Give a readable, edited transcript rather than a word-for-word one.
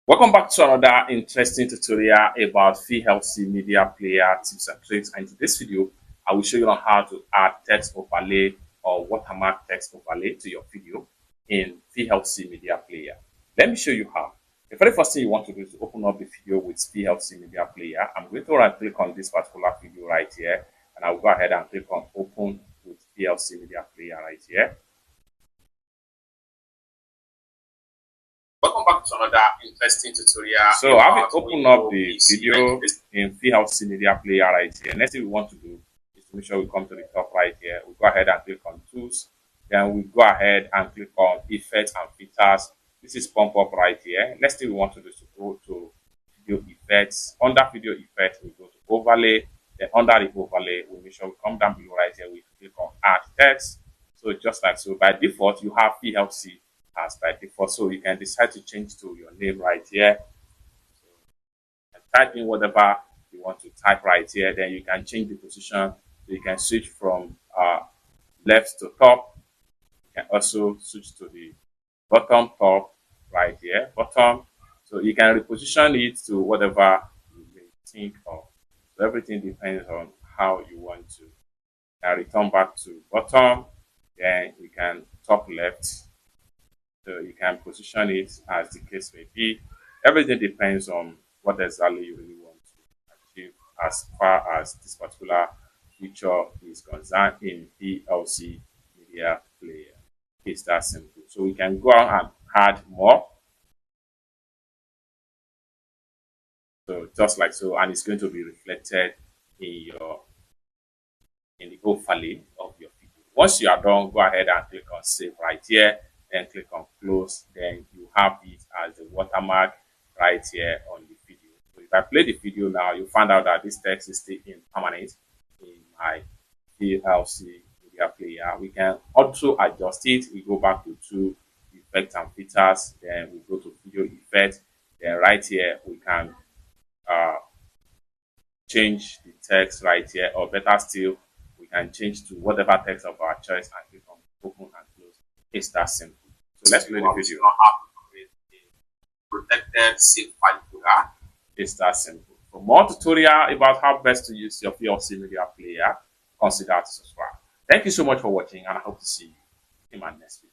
Welcome back to another interesting tutorial about VLC Media Player tips and tricks. And in this video, I will show you on how to add text overlay or watermark text overlay to your video in VLC Media Player. Let me show you how. The very first thing you want to do is to open up the video with VLC Media Player. I'm going to right click on this particular video right here, and I'll go ahead and click on Open with VLC Media Player right here. Welcome back to another interesting tutorial. So I've opened up the video in VLC Media Player right here. Next thing we want to do is to make sure we come to the top right here. We go ahead and click on Tools. Then we go ahead and click on Effects and Filters. This is pump up right here. Next thing we want to do is to go to Video Effects. Under Video Effects, we go to Overlay. Then under the overlay, we make sure we come down below right here. We click on Add Text. So just like so, by default, you have VLC as by default, so you can decide to change to your name right here. So, and type in whatever you want to type right here. Then you can change the position. So you can switch from left to top. You can also switch to the bottom top right here, bottom. So you can reposition it to whatever you may think of. So everything depends on how you want to. Return back to bottom. Then you can top left. So you can position it as the case may be. Everything depends on what exactly you really want to achieve as far as this particular feature is concerned in VLC Media Player. It's that simple. So we can go on and add more. So just like so, and it's going to be reflected in the overlay of your video. Once you are done, go ahead and click on Save right here. Then click on Close. Then you have it as a watermark right here on the video. So if I play the video now, you find out that this text is still in permanent in my VLC Media Player. We can also adjust it. We go back to Effects and Filters. Then we go to Video Effects. Then right here we can change the text right here, or better still, we can change to whatever text of our choice and click on Open and Close. It's that simple. So let's play the video. Protected safe file folder. It's that simple. For more tutorial about how best to use your VLC Media Player, consider to subscribe. Thank you so much for watching, and I hope to see you in my next video.